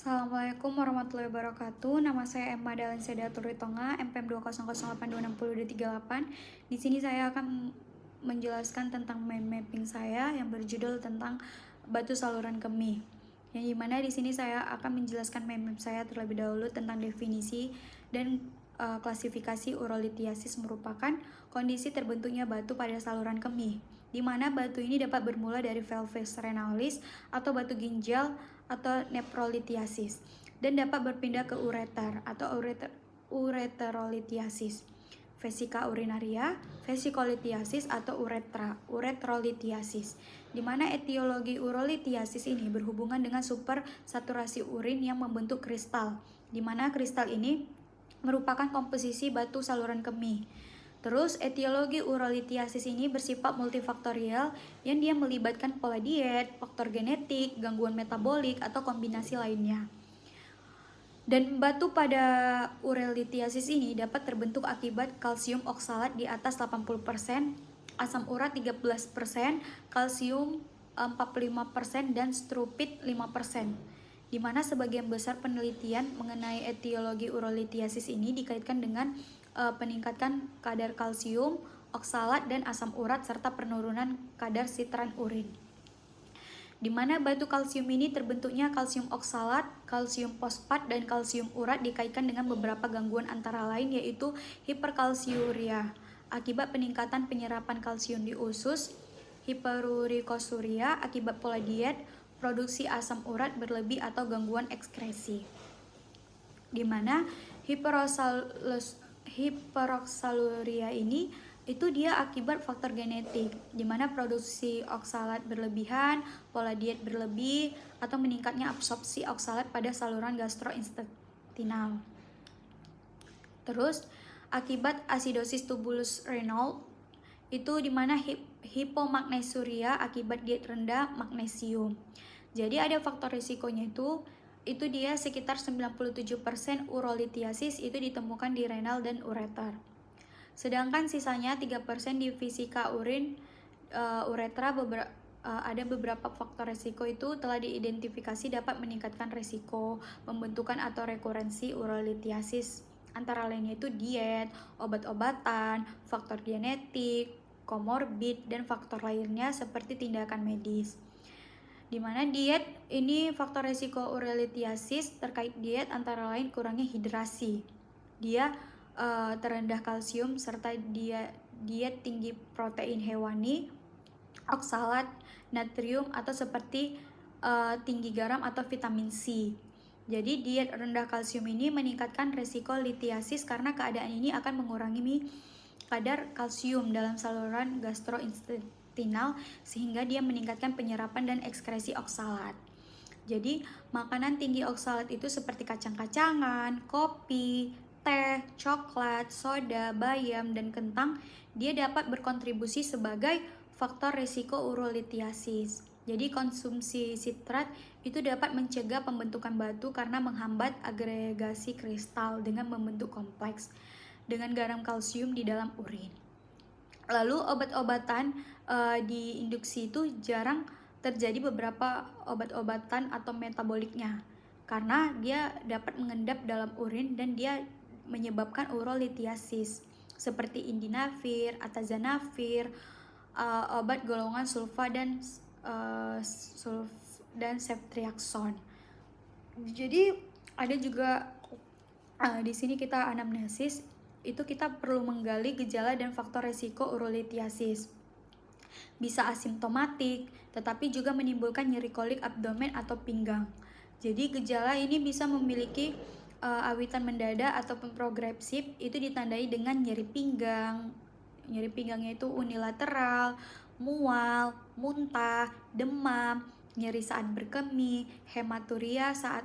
Assalamualaikum warahmatullahi wabarakatuh. Nama saya Emma Dahlan Sedatul Ritonga, MPM 200826038. Di sini saya akan menjelaskan tentang mind mapping saya yang berjudul tentang batu saluran kemih. Yang dimana di sini saya akan menjelaskan mind map saya terlebih dahulu tentang definisi dan klasifikasi urolithiasis merupakan kondisi terbentuknya batu pada saluran kemih, di mana batu ini dapat bermula dari pelvis renalis atau batu ginjal atau nephrolithiasis dan dapat berpindah ke ureter atau ureterolithiasis, vesika urinaria, vesikolithiasis atau uretrolithiasis, di mana etiologi urolithiasis ini berhubungan dengan supersaturasi urin yang membentuk kristal, di mana kristal ini merupakan komposisi batu saluran kemih. Terus, etiologi urolithiasis ini bersifat multifaktorial yang dia melibatkan pola diet, faktor genetik, gangguan metabolik, atau kombinasi lainnya. Dan batu pada urolithiasis ini dapat terbentuk akibat kalsium oksalat di atas 80%, asam urat 13%, kalsium 45%, dan strupit 5%. Di mana sebagian besar penelitian mengenai etiologi urolithiasis ini dikaitkan dengan peningkatan kadar kalsium, oksalat, dan asam urat serta penurunan kadar sitran urin. Di mana batu kalsium ini terbentuknya kalsium oksalat, kalsium fosfat, dan kalsium urat dikaitkan dengan beberapa gangguan antara lain yaitu hiperkalsiuria akibat peningkatan penyerapan kalsium di usus, hiperurikosuria akibat pola diet, produksi asam urat berlebih atau gangguan ekskresi. Di mana hiperoksaluria ini itu dia akibat faktor genetik, di mana produksi oksalat berlebihan, pola diet berlebih, atau meningkatnya absorpsi oksalat pada saluran gastrointestinal. Terus, akibat asidosis tubulus renal, itu di mana hipomagnesuria akibat diet rendah magnesium. Jadi ada faktor risikonya itu dia sekitar 97% urolithiasis itu ditemukan di renal dan ureter. Sedangkan sisanya 3% di vesika urin, uretra. Ada beberapa faktor risiko itu telah diidentifikasi dapat meningkatkan risiko pembentukan atau rekurensi urolithiasis. Antara lainnya itu diet, obat-obatan, faktor genetik, komorbid, dan faktor lainnya seperti tindakan medis. Di mana diet ini faktor risiko urolithiasis terkait diet antara lain kurangnya hidrasi, dia terendah kalsium, serta diet tinggi protein hewani, oksalat, natrium, atau seperti tinggi garam atau vitamin C. Jadi diet rendah kalsium ini meningkatkan risiko lithiasis karena keadaan ini akan mengurangi kadar kalsium dalam saluran gastrointestinal sehingga dia meningkatkan penyerapan dan ekskresi oksalat. Jadi makanan tinggi oksalat itu seperti kacang-kacangan, kopi, teh, coklat, soda, bayam, dan kentang dia dapat berkontribusi sebagai faktor risiko urolithiasis. Jadi konsumsi sitrat itu dapat mencegah pembentukan batu karena menghambat agregasi kristal dengan membentuk kompleks dengan garam kalsium di dalam urin. Lalu obat-obatan di induksi itu jarang terjadi beberapa obat-obatan atau metaboliknya karena dia dapat mengendap dalam urin dan dia menyebabkan urolithiasis seperti indinavir, atazanavir, obat golongan sulfa dan ceftriaxone. Jadi ada juga di sini kita anamnesis itu kita perlu menggali gejala dan faktor resiko urolithiasis. Bisa asimptomatik, tetapi juga menimbulkan nyeri kolik abdomen atau pinggang. Jadi gejala ini bisa memiliki awitan mendadak ataupun progresif, itu ditandai dengan nyeri pinggang. Nyeri pinggangnya itu unilateral, mual, muntah, demam, nyeri saat berkemih, hematuria saat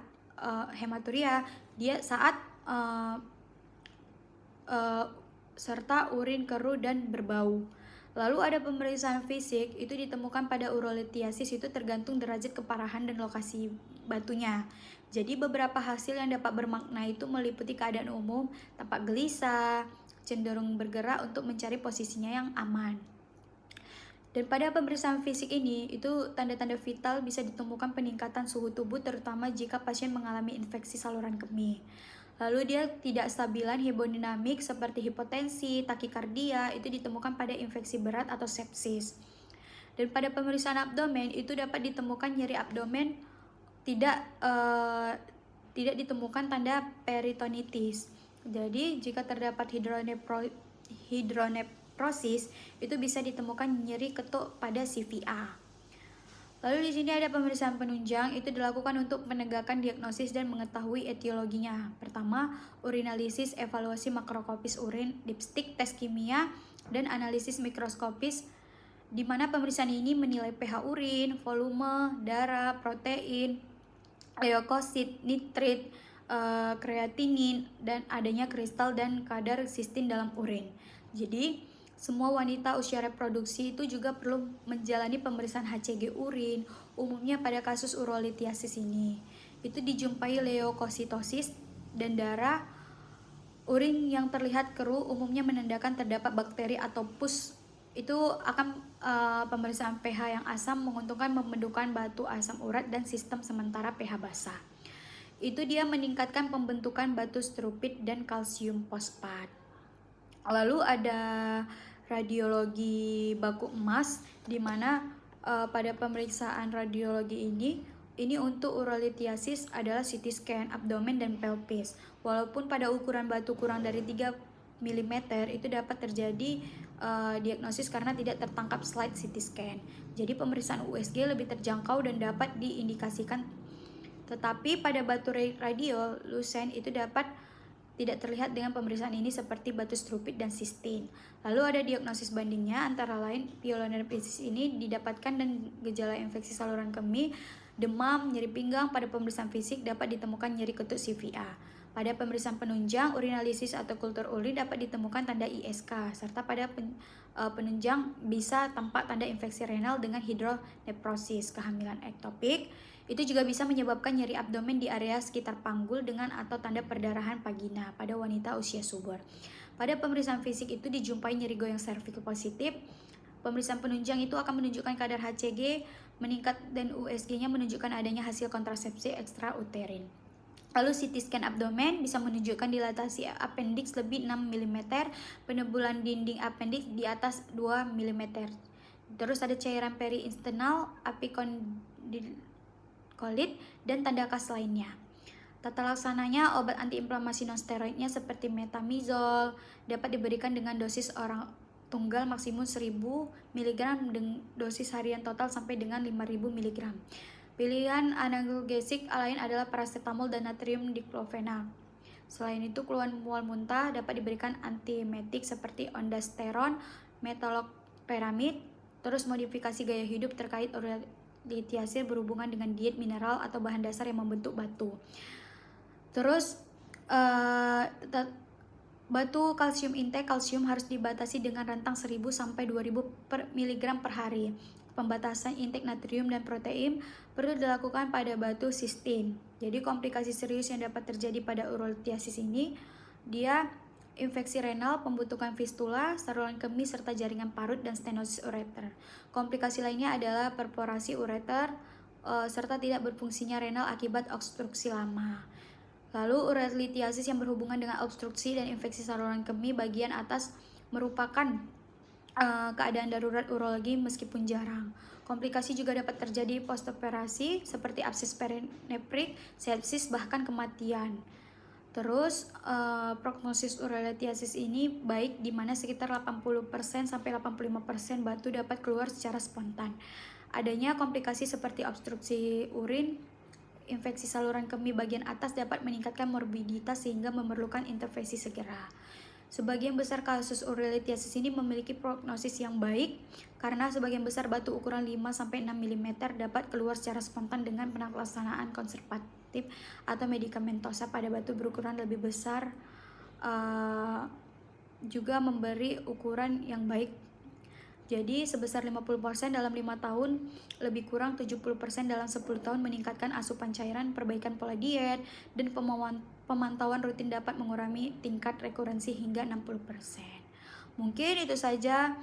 serta urin keruh dan berbau. Lalu ada pemeriksaan fisik itu ditemukan pada urolithiasis itu tergantung derajat keparahan dan lokasi batunya. Jadi beberapa hasil yang dapat bermakna itu meliputi keadaan umum, tampak gelisah, cenderung bergerak untuk mencari posisinya yang aman. Dan pada pemeriksaan fisik ini, itu tanda-tanda vital bisa ditemukan peningkatan suhu tubuh terutama jika pasien mengalami infeksi saluran kemih. Lalu dia tidak stabilan hemodinamik seperti hipotensi, takikardia, itu ditemukan pada infeksi berat atau sepsis. Dan pada pemeriksaan abdomen itu dapat ditemukan nyeri abdomen, tidak ditemukan tanda peritonitis. Jadi jika terdapat hidroneprosis itu bisa ditemukan nyeri ketuk pada CVA. Lalu di sini ada pemeriksaan penunjang, itu dilakukan untuk menegakkan diagnosis dan mengetahui etiologinya. Pertama, urinalisis, evaluasi makroskopis urin, dipstick, tes kimia, dan analisis mikroskopis, di mana pemeriksaan ini menilai pH urin, volume, darah, protein, leukosit, nitrit, kreatinin, dan adanya kristal dan kadar sistin dalam urin. Jadi semua wanita usia reproduksi itu juga perlu menjalani pemeriksaan HCG urin. Umumnya pada kasus urolithiasis ini itu dijumpai leukositosis dan darah urin yang terlihat keruh, umumnya menandakan terdapat bakteri atau pus. Itu akan pemeriksaan pH yang asam menguntungkan pembentukan batu asam urat dan sistem sementara pH basah. Itu dia meningkatkan pembentukan batu strupit dan kalsium fosfat. Lalu ada radiologi baku emas, di mana pada pemeriksaan radiologi ini untuk urolithiasis adalah CT scan abdomen dan pelvis. Walaupun pada ukuran batu kurang dari 3 mm itu dapat terjadi diagnosis karena tidak tertangkap slide CT scan. Jadi pemeriksaan USG lebih terjangkau dan dapat diindikasikan. Tetapi pada batu radiolucent itu dapat tidak terlihat dengan pemeriksaan ini seperti batu strupit dan sistin. Lalu ada diagnosis bandingnya, antara lain pyelonephritis ini didapatkan dan gejala infeksi saluran kemih, demam, nyeri pinggang. Pada pemeriksaan fisik dapat ditemukan nyeri ketuk CVA. Pada pemeriksaan penunjang, urinalisis atau kultur urin dapat ditemukan tanda ISK, serta pada penunjang bisa tampak tanda infeksi renal dengan hidroneprosis. Kehamilan ektopik itu juga bisa menyebabkan nyeri abdomen di area sekitar panggul dengan atau tanda perdarahan vagina pada wanita usia subur. Pada pemeriksaan fisik itu dijumpai nyeri goyang serviks positif. Pemeriksaan penunjang itu akan menunjukkan kadar HCG meningkat dan USG-nya menunjukkan adanya hasil kontrasepsi ekstrauterin. Lalu CT scan abdomen bisa menunjukkan dilatasi appendix lebih 6 mm, penebulan dinding appendix di atas 2 mm. Terus ada cairan periintestinal, kolit, dan tanda khas lainnya. Tata laksananya, obat antiinflamasi non-steroidnya seperti metamizol dapat diberikan dengan dosis orang tunggal maksimum 1000 mg dengan dosis harian total sampai dengan 5000 mg. Pilihan analgesik lain adalah paracetamol dan natrium diklofenak. Selain itu, keluhan mual muntah dapat diberikan antiemetik seperti ondansetron, metolokperamid. Terus modifikasi gaya hidup terkait urolithiasis berhubungan dengan diet mineral atau bahan dasar yang membentuk batu. Terus batu kalsium intake, kalsium harus dibatasi dengan rentang 1000 sampai 2000 mg per hari. Pembatasan intake natrium dan protein perlu dilakukan pada batu sistin. Jadi komplikasi serius yang dapat terjadi pada urolithiasis ini, dia infeksi renal, pembentukan fistula, saluran kemih serta jaringan parut dan stenosis ureter. Komplikasi lainnya adalah perforasi ureter serta tidak berfungsinya renal akibat obstruksi lama. Lalu urolithiasis yang berhubungan dengan obstruksi dan infeksi saluran kemih bagian atas merupakan keadaan darurat urologi meskipun jarang. Komplikasi juga dapat terjadi postoperasi seperti abses perinefrik, sepsis, bahkan kematian. Terus prognosis urolithiasis ini baik di mana sekitar 80% sampai 85% batu dapat keluar secara spontan. Adanya komplikasi seperti obstruksi urin, infeksi saluran kemih bagian atas dapat meningkatkan morbiditas sehingga memerlukan intervensi segera. Sebagian besar kasus urolithiasis ini memiliki prognosis yang baik karena sebagian besar batu ukuran 5-6 mm dapat keluar secara spontan dengan pelaksanaan konservatif atau medikamentosa. Pada batu berukuran lebih besar juga memberi ukuran yang baik. Jadi sebesar 50% dalam 5 tahun, lebih kurang 70% dalam 10 tahun meningkatkan asupan cairan, perbaikan pola diet, dan pemantauan rutin dapat mengurangi tingkat rekurensi hingga 60%. Mungkin itu saja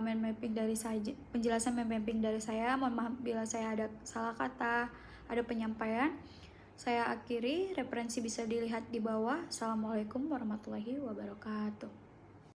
mind mapping dari saya, penjelasan mind mapping dari saya. Mohon maaf bila saya ada salah kata, ada penyampaian. Saya akhiri, referensi bisa dilihat di bawah. Assalamualaikum warahmatullahi wabarakatuh.